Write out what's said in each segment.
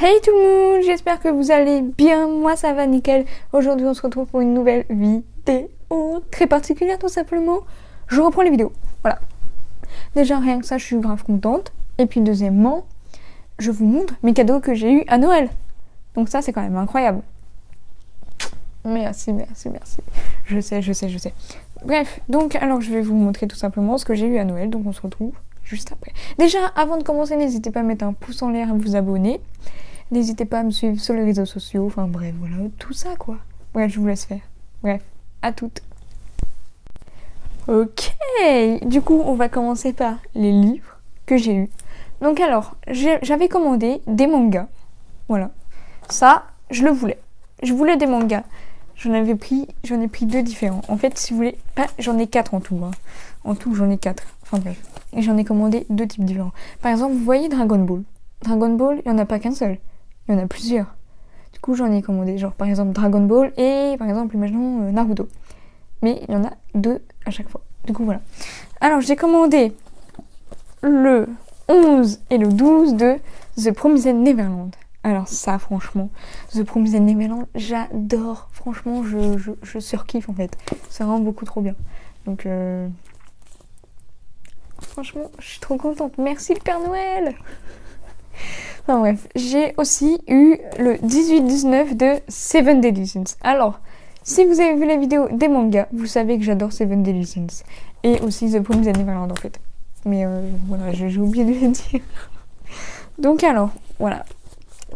Hey tout le monde, j'espère que vous allez bien, moi ça va nickel. Aujourd'hui on se retrouve pour une nouvelle vidéo très particulière tout simplement. Je reprends les vidéos, voilà. Déjà rien que ça je suis grave contente. Et puis deuxièmement, je vous montre mes cadeaux que j'ai eu à Noël. Donc ça c'est quand même incroyable. Merci. Je sais. Bref, donc alors je vais vous montrer tout simplement ce que j'ai eu à Noël. Donc on se retrouve juste après. Déjà avant de commencer, n'hésitez pas à mettre un pouce en l'air et à vous abonner. N'hésitez pas à me suivre sur les réseaux sociaux, enfin bref, voilà, tout ça quoi. Bref, je vous laisse faire. Bref, à toutes. Ok, du coup, on va commencer par les livres que j'ai eus. Donc alors, j'avais commandé des mangas. Voilà. Ça, je le voulais. Je voulais des mangas. J'en ai pris 2 différents. En fait, si vous voulez, j'en ai 4 en tout. Hein. En tout, j'en ai 4. Enfin bref. Et j'en ai commandé 2 types différents. Par exemple, vous voyez Dragon Ball. Dragon Ball, il n'y en a pas qu'un seul. Il y en a plusieurs. Du coup, j'en ai commandé, genre par exemple Dragon Ball et par exemple, imaginons Naruto. Mais il y en a 2 à chaque fois. Du coup, voilà. Alors, j'ai commandé le 11 et le 12 de The Promised Neverland. Alors ça, franchement, The Promised Neverland, j'adore. Franchement, je surkiffe en fait. C'est vraiment beaucoup trop bien. Donc, franchement, je suis trop contente. Merci le Père Noël. Enfin bref, j'ai aussi eu le 18-19 de Seven Deadly Sins. Alors, si vous avez vu la vidéo des mangas, vous savez que j'adore Seven Deadly Sins. Et aussi The Promised Neverland en fait. Mais voilà, j'ai oublié de le dire. Donc alors, voilà.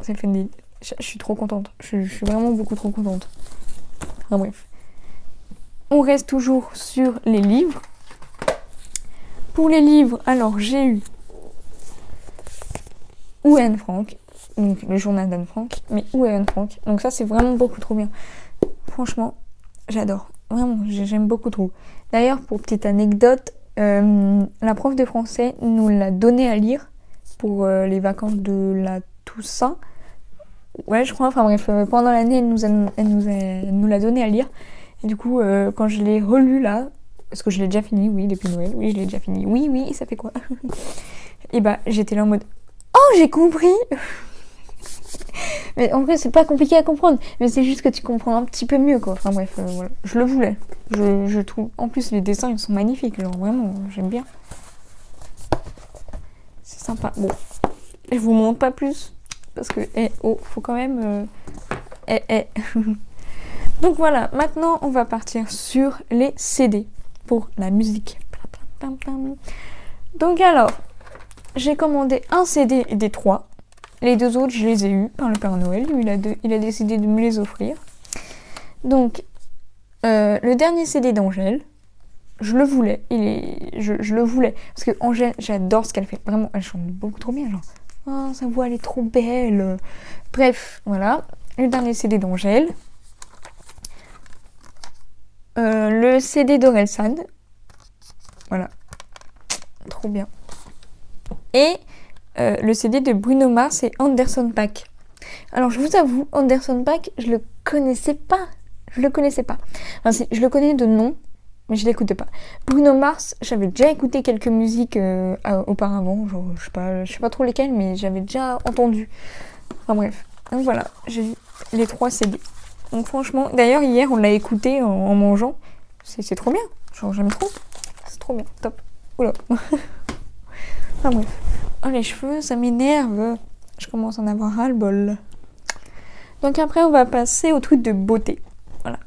Seven Deadly. Je suis trop contente. Je suis vraiment beaucoup trop contente. Enfin bref. On reste toujours sur les livres. Pour les livres, alors j'ai eu Où est Anne Frank, donc le journal d'Anne Frank, mais Où est Anne Frank, donc ça c'est vraiment beaucoup trop bien. Franchement, j'adore, vraiment, j'aime beaucoup trop. D'ailleurs, pour petite anecdote, la prof de français nous l'a donné à lire pour les vacances de la Toussaint. Ouais, je crois, enfin bref, pendant l'année, elle nous l'a donné à lire. Et du coup, quand je l'ai relu là, parce que je l'ai déjà fini, oui, depuis Noël, oui, je l'ai déjà fini, oui, ça fait quoi? Et bah, j'étais là en mode... Oh, j'ai compris. Mais en vrai, c'est pas compliqué à comprendre. Mais c'est juste que tu comprends un petit peu mieux, quoi. Enfin bref, voilà. Je le voulais. Je trouve... En plus, les dessins, ils sont magnifiques. Genre, vraiment, j'aime bien. C'est sympa. Bon, je vous montre pas plus. Parce que, faut quand même... Donc voilà, maintenant, on va partir sur les CD. Pour la musique. Donc alors... J'ai commandé un CD des 3. Les 2 autres, je les ai eus par le Père Noël. Lui, il a décidé de me les offrir. Donc, le dernier CD d'Angèle, je le voulais. Je le voulais. Parce que Angèle, j'adore ce qu'elle fait. Vraiment, elle chante beaucoup trop bien. Genre, oh, sa voix, elle est trop belle. Bref, voilà. Le dernier CD d'Angèle. Le CD d'Orelsan. Voilà. Trop bien. Et le CD de Bruno Mars et Anderson .Paak. Alors je vous avoue, Anderson .Paak, je le connaissais pas. Enfin, je le connais de nom, mais je l'écoutais pas. Bruno Mars, j'avais déjà écouté quelques musiques auparavant, genre je sais pas trop lesquelles, mais j'avais déjà entendu. Enfin bref, donc voilà, j'ai eu les 3 CD. Donc franchement, d'ailleurs hier on l'a écouté en mangeant. C'est trop bien, genre j'aime trop. C'est trop bien, top. Oula. Enfin bref. Oh les cheveux, ça m'énerve. Je commence à en avoir ras-le-bol. Donc après, on va passer au truc de beauté. Voilà.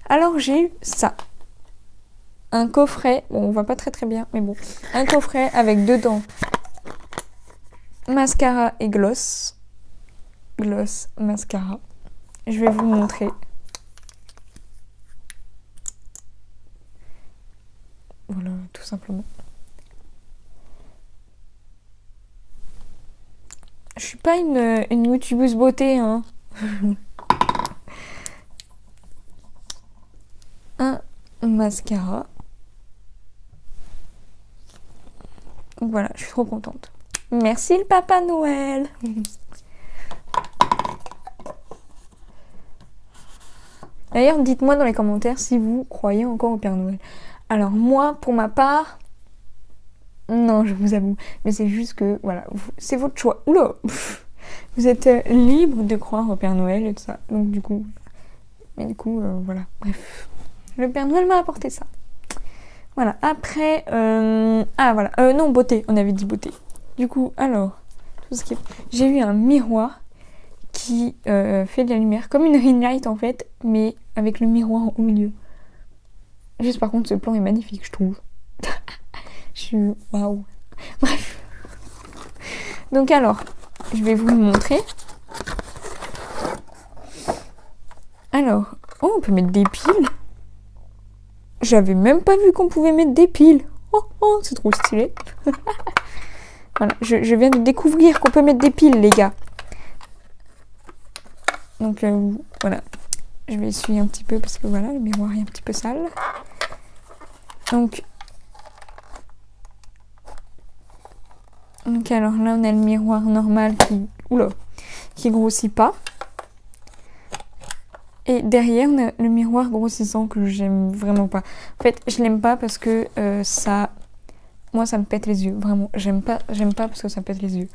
Alors j'ai eu ça. Un coffret. Bon, on voit pas très bien, mais bon. Un coffret avec dedans mascara et gloss. Gloss, mascara. Je vais vous montrer. Voilà, tout simplement. Je suis pas une youtubeuse beauté, hein. Un mascara. Donc voilà, je suis trop contente. Merci le Papa Noël. D'ailleurs, dites-moi dans les commentaires si vous croyez encore au Père Noël. Alors moi, pour ma part... Non, je vous avoue. Mais c'est juste que, voilà, c'est votre choix. Oula. Vous êtes libre de croire au Père Noël et tout ça. Donc du coup, voilà. Bref, le Père Noël m'a apporté ça. Voilà. Après, voilà. Non, beauté. On avait dit beauté. Du coup, alors, j'ai eu un miroir qui fait de la lumière, comme une ring light en fait, mais avec le miroir au milieu. Juste par contre, ce plan est magnifique, je trouve. Je suis waouh. Bref. Donc alors, je vais vous le montrer. Alors, oh, on peut mettre des piles. J'avais même pas vu qu'on pouvait mettre des piles. Oh, c'est trop stylé. Voilà, je viens de découvrir qu'on peut mettre des piles, les gars. Donc voilà, je vais essuyer un petit peu parce que voilà, le miroir est un petit peu sale. Donc alors là, on a le miroir normal qui grossit pas. Et derrière, on a le miroir grossissant que j'aime vraiment pas. En fait, je l'aime pas parce que moi, ça me pète les yeux. Vraiment, j'aime pas parce que ça me pète les yeux.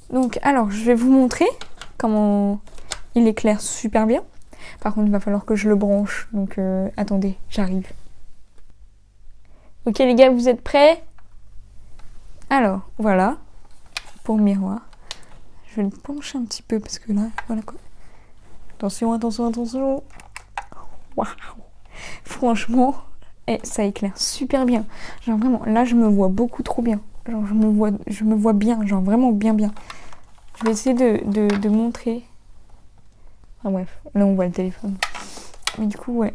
Donc, alors, je vais vous montrer comment il éclaire super bien. Par contre, il va falloir que je le branche. Donc, attendez, j'arrive. Ok, les gars, vous êtes prêts? Alors, voilà. Pour le miroir. Je vais le pencher un petit peu parce que là, voilà quoi. Attention. Waouh. Franchement, ça éclaire super bien. Genre vraiment, là je me vois beaucoup trop bien. Genre je me vois bien, genre vraiment bien. Je vais essayer de montrer. Ah bref, là on voit le téléphone. Mais du coup ouais,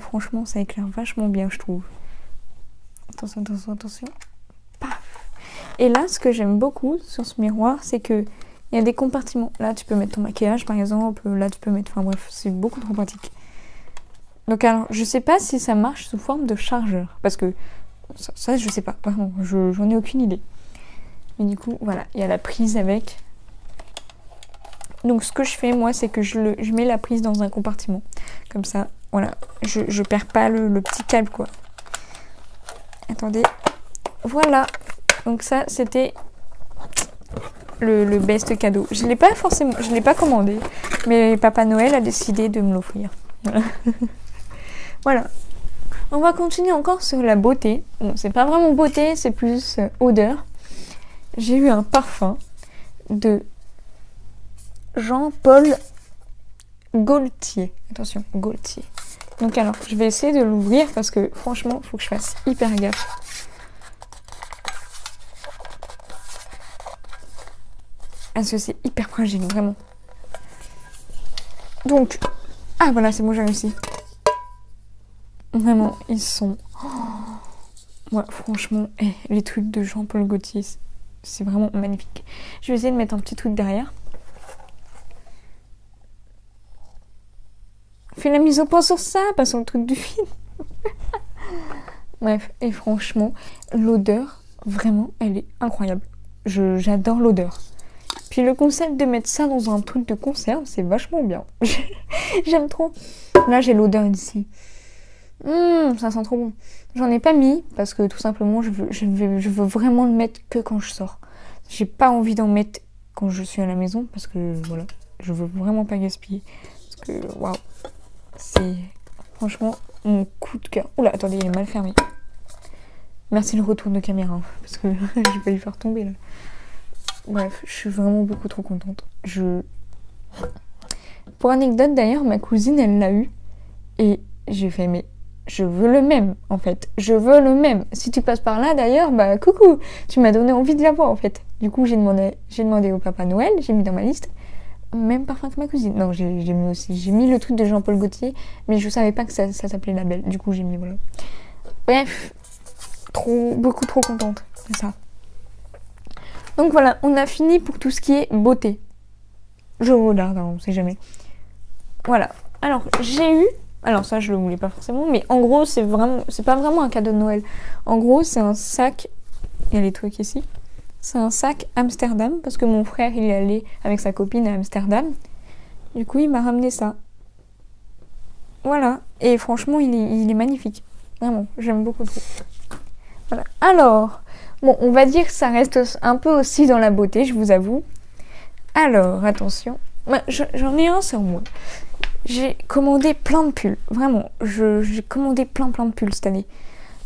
franchement ça éclaire vachement bien je trouve. Attention. Paf. Et là ce que j'aime beaucoup sur ce miroir, c'est que il y a des compartiments. Là, tu peux mettre ton maquillage, par exemple. Là, tu peux mettre... Enfin bref, c'est beaucoup trop pratique. Donc alors, je sais pas si ça marche sous forme de chargeur. Parce que ça je sais pas. Vraiment, j'en ai aucune idée. Mais du coup, voilà. Il y a la prise avec. Donc ce que je fais, moi, c'est que je mets la prise dans un compartiment. Comme ça, voilà. Je perds pas le petit câble, quoi. Attendez. Voilà. Donc ça, c'était... Le best cadeau. Je l'ai pas commandé, mais Papa Noël a décidé de me l'offrir. Voilà. Voilà. On va continuer encore sur la beauté. Bon, c'est pas vraiment beauté, c'est plus odeur. J'ai eu un parfum de Jean-Paul Gaultier. Attention, Gaultier. Donc alors, je vais essayer de l'ouvrir parce que franchement, il faut que je fasse hyper gaffe. Parce que c'est hyper fragile, vraiment. Donc, voilà, c'est bon, j'ai réussi. Vraiment, ils sont... Ouais, franchement, les trucs de Jean-Paul Gaultier, c'est vraiment magnifique. Je vais essayer de mettre un petit truc derrière. Fais la mise au point sur ça, pas sur le truc du film. Bref, et franchement, l'odeur, vraiment, elle est incroyable. J'adore l'odeur. Puis le concept de mettre ça dans un truc de conserve, c'est vachement bien. J'aime trop. Là, j'ai l'odeur d'ici. Ça sent trop bon. J'en ai pas mis parce que tout simplement, je veux vraiment le mettre que quand je sors. J'ai pas envie d'en mettre quand je suis à la maison parce que voilà, je veux vraiment pas gaspiller. Parce que waouh, c'est franchement mon coup de cœur. Oula, attendez, il est mal fermé. Merci le retour de caméra parce que j'ai pas lui faire tomber là. Bref, je suis vraiment beaucoup trop contente. Pour anecdote d'ailleurs, ma cousine elle l'a eu et j'ai fait mais je veux le même en fait. Je veux le même. Si tu passes par là d'ailleurs, bah coucou, tu m'as donné envie de l'avoir en fait. Du coup j'ai demandé au Papa Noël, j'ai mis dans ma liste même parfum que ma cousine. Non, j'ai mis le truc de Jean-Paul Gaultier, mais je savais pas que ça s'appelait Label. Du coup j'ai mis voilà. Bref, beaucoup trop contente de ça. Donc voilà, on a fini pour tout ce qui est beauté. Je regarde, on sait jamais. Voilà. Alors, j'ai eu... Alors ça, je le voulais pas forcément, mais en gros, c'est pas vraiment un cadeau de Noël. En gros, c'est un sac... Il y a les trucs ici. C'est un sac Amsterdam, parce que mon frère, il est allé avec sa copine à Amsterdam. Du coup, il m'a ramené ça. Voilà. Et franchement, il est magnifique. Vraiment, j'aime beaucoup trop. Voilà. Alors... Bon, on va dire que ça reste un peu aussi dans la beauté, je vous avoue. Alors, attention. J'en ai un sur moi. J'ai commandé plein de pulls. Vraiment, j'ai commandé plein de pulls cette année.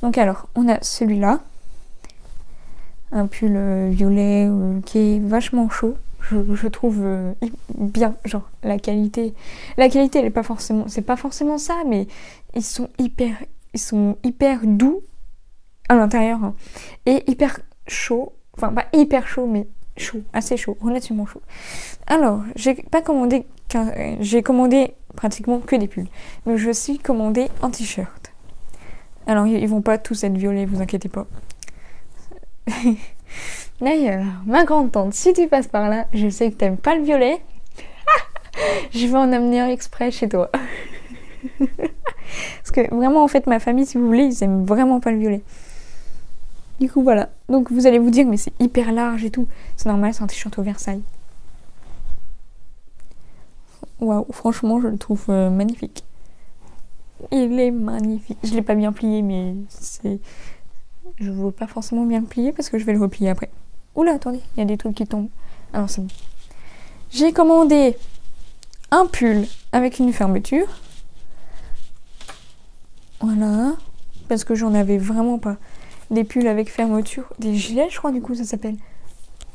Donc alors, on a celui-là. Un pull violet qui est vachement chaud. Je trouve bien. Genre, la qualité, elle est pas forcément... C'est pas forcément ça, mais ils sont hyper doux à l'intérieur. Hein, et hyper chauds. Enfin, pas hyper chaud, mais chaud. Assez chaud. Relativement chaud. Alors, j'ai commandé pratiquement que des pulls. Mais je suis commandé un t-shirt. Alors, ils vont pas tous être violets, vous inquiétez pas. D'ailleurs, ma grande tante, si tu passes par là, je sais que t'aimes pas le violet. Je vais en amener un exprès chez toi. Parce que vraiment, en fait, ma famille, si vous voulez, ils aiment vraiment pas le violet. Du coup, voilà. Donc, vous allez vous dire, mais c'est hyper large et tout. C'est normal, c'est un t-shirt au Versailles. Waouh, franchement, je le trouve magnifique. Il est magnifique. Je l'ai pas bien plié, mais c'est... Je veux pas forcément bien le plier parce que je vais le replier après. Oula, attendez, il y a des trucs qui tombent. Alors, c'est bon. J'ai commandé un pull avec une fermeture. Voilà. Parce que j'en avais vraiment pas. Des pulls avec fermeture. Des gilets, je crois, du coup, ça s'appelle.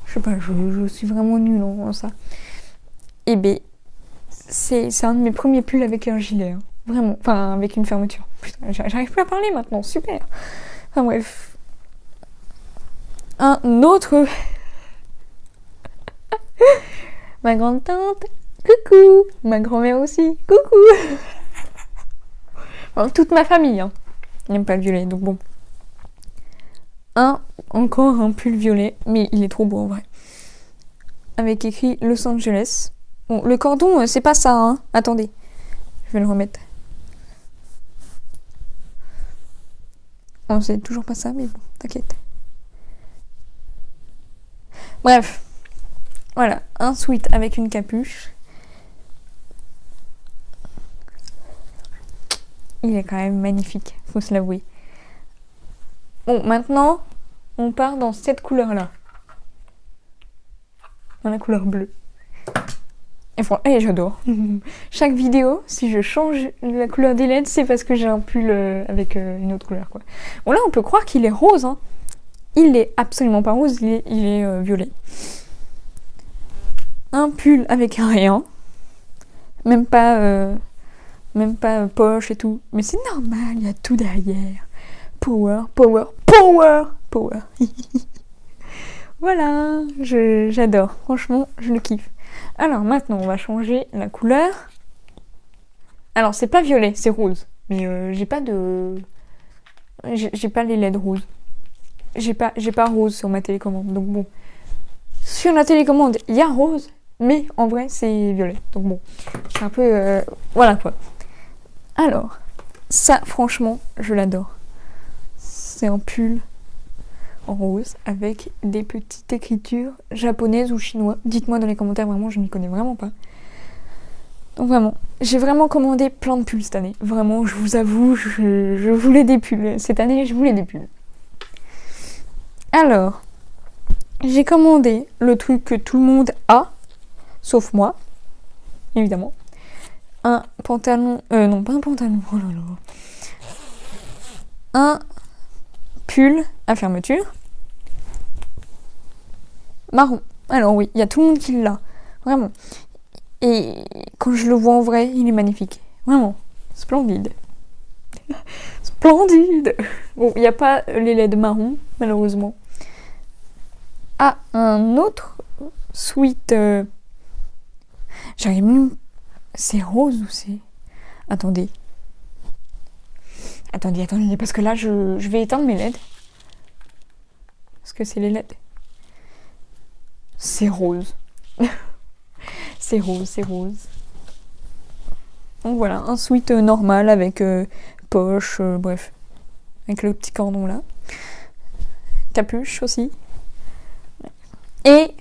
Je sais pas, je suis vraiment nulle en ça. Et ben, c'est un de mes premiers pulls avec un gilet. Hein. Vraiment. Enfin, avec une fermeture. Putain, j'arrive plus à parler maintenant. Super. Enfin, bref. Un autre. Ma grande tante. Coucou. Ma grand-mère aussi. Coucou. Enfin, toute ma famille. Hein. Il n'aime pas le violet, donc bon. Encore un pull violet, mais il est trop beau en vrai. Avec écrit Los Angeles. Bon, le cordon, c'est pas ça, hein. Attendez. Je vais le remettre. Oh, c'est toujours pas ça, mais bon, t'inquiète. Bref. Voilà, un sweat avec une capuche. Il est quand même magnifique, faut se l'avouer. Bon, maintenant, on part dans cette couleur-là. Dans la couleur bleue. Et j'adore. Chaque vidéo, si je change la couleur des LED, c'est parce que j'ai un pull avec une autre couleur, quoi. Bon, là, on peut croire qu'il est rose, hein. Il est absolument pas rose, il est violet. Un pull avec un rien. Même pas poche et tout. Mais c'est normal, il y a tout derrière. Power. Voilà, j'adore. Franchement, je le kiffe. Alors maintenant, on va changer la couleur. Alors, c'est pas violet, c'est rose. Mais j'ai pas les LED roses. J'ai pas rose sur ma télécommande. Donc bon. Sur la télécommande, il y a rose. Mais en vrai, c'est violet. Donc bon. C'est un peu... voilà quoi. Alors, ça, franchement, je l'adore. C'est un pull en rose avec des petites écritures japonaises ou chinoises. Dites-moi dans les commentaires, vraiment, je n'y connais vraiment pas. Donc vraiment, j'ai vraiment commandé plein de pulls cette année. Vraiment, je vous avoue, je voulais des pulls. Cette année, je voulais des pulls. Alors, j'ai commandé le truc que tout le monde a, sauf moi, évidemment. Un pantalon... non, pas un pantalon, oh là là. Un pull à fermeture. Marron. Alors oui, il y a tout le monde qui l'a. Vraiment. Et quand je le vois en vrai, il est magnifique. Vraiment. Splendide. Splendide. Bon, il n'y a pas les LED marron, malheureusement. Ah, un autre sweat... J'arrive même... C'est rose ou c'est... Attendez, parce que là, je vais éteindre mes LED. Parce que c'est les LED. C'est rose. c'est rose. Donc voilà, un sweat normal avec poche, bref. Avec le petit cordon là. Capuche aussi. Et,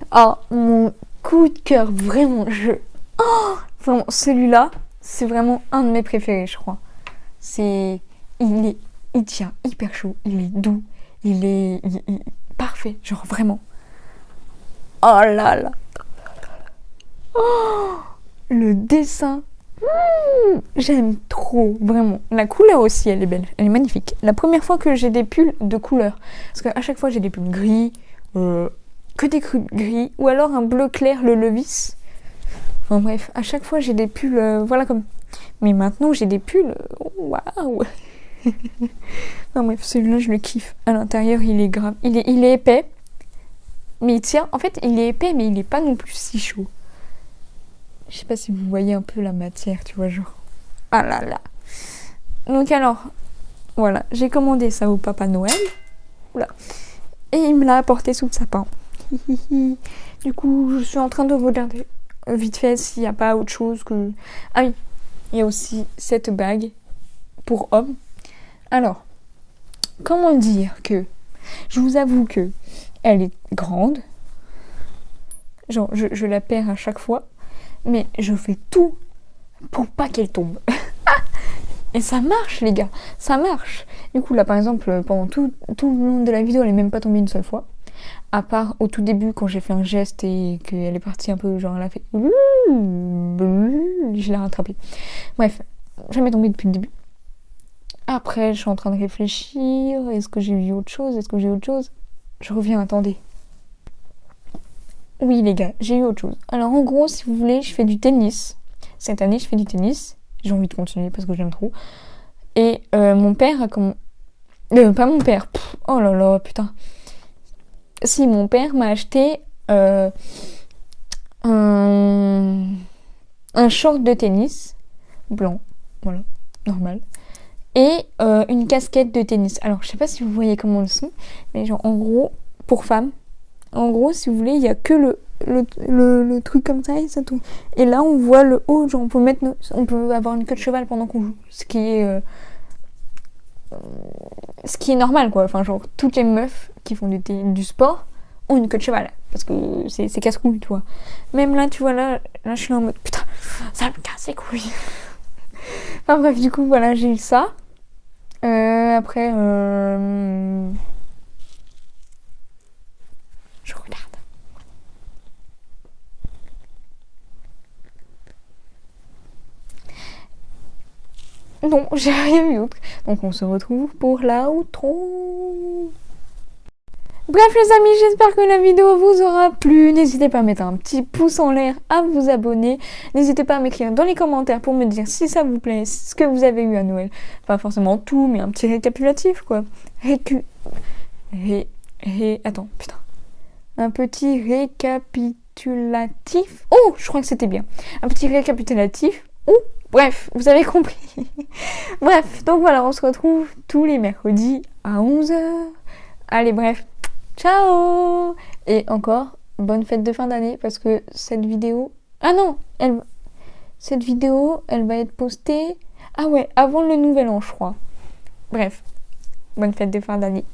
mon coup de cœur, vraiment, vraiment, celui-là, c'est vraiment un de mes préférés, je crois. Il tient hyper chaud, il est doux, il est parfait, genre vraiment. Oh là là. Oh, le dessin. J'aime trop, vraiment. La couleur aussi, elle est belle. Elle est magnifique. La première fois que j'ai des pulls de couleur. Parce qu'à chaque fois, j'ai des pulls gris. Que des gris. Ou alors un bleu clair, le Levi's. Enfin bref, à chaque fois, j'ai des pulls... voilà comme... Mais maintenant, j'ai des pulls... Waouh. Enfin bref, celui-là, je le kiffe. À l'intérieur, il est grave. Il est épais. Mais il tient... En fait, il est épais, mais il est pas non plus si chaud. Je sais pas si vous voyez un peu la matière, tu vois, genre... Ah là là. Donc alors, voilà, j'ai commandé ça au Papa Noël. Oula. Et il me l'a apporté sous le sapin. Du coup, je suis en train de regarder vite fait s'il n'y a pas autre chose que... Ah oui, il y a aussi cette bague pour homme. Alors, comment dire que... Je vous avoue que elle est grande. Genre, je la perds à chaque fois. Mais je fais tout pour pas qu'elle tombe. Et ça marche, les gars. Ça marche. Du coup, là, par exemple, pendant tout le long de la vidéo, elle est même pas tombée une seule fois. À part au tout début, quand j'ai fait un geste et qu'elle est partie un peu, genre, elle a fait... Je l'ai rattrapée. Bref, jamais tombée depuis le début. Après, je suis en train de réfléchir. Est-ce que j'ai vu autre chose? Je reviens, attendez. Oui, les gars, j'ai eu autre chose. Alors, en gros, si vous voulez, je fais du tennis. Cette année, je fais du tennis. J'ai envie de continuer parce que j'aime trop. Et mon père a comme... pas mon père. Oh là là, putain. Si, mon père m'a acheté un short de tennis blanc. Voilà, normal. Et une casquette de tennis. Alors, je sais pas si vous voyez comment ils sont. Mais genre, en gros, pour femmes, en gros, si vous voulez, il y a que le truc comme ça et ça tourne. Et là, on voit le haut, genre on peut avoir une queue de cheval pendant qu'on joue. Ce qui est normal, quoi. Enfin, genre, toutes les meufs qui font du sport ont une queue de cheval. Parce que c'est casse-couille, tu vois. Même là, tu vois, là, je suis là en mode, putain, ça me casse les couilles. Enfin bref, du coup, voilà, j'ai eu ça. Après, je regarde. Non, j'ai rien vu autre. Donc on se retrouve pour la outro. Bref les amis, j'espère que la vidéo vous aura plu. N'hésitez pas à mettre un petit pouce en l'air, à vous abonner. N'hésitez pas à m'écrire dans les commentaires pour me dire si ça vous plaît, ce que vous avez eu à Noël. Pas forcément tout, mais un petit récapitulatif quoi. Attends, putain. Un petit récapitulatif. Oh, je crois que c'était bien. Un petit récapitulatif. Bref, vous avez compris. Bref, donc voilà, on se retrouve tous les mercredis à 11h. Allez, bref. Ciao. Et encore, bonne fête de fin d'année parce que cette vidéo... Ah non, cette vidéo, elle va être postée... Ah ouais, avant le nouvel an, je crois. Bref, bonne fête de fin d'année.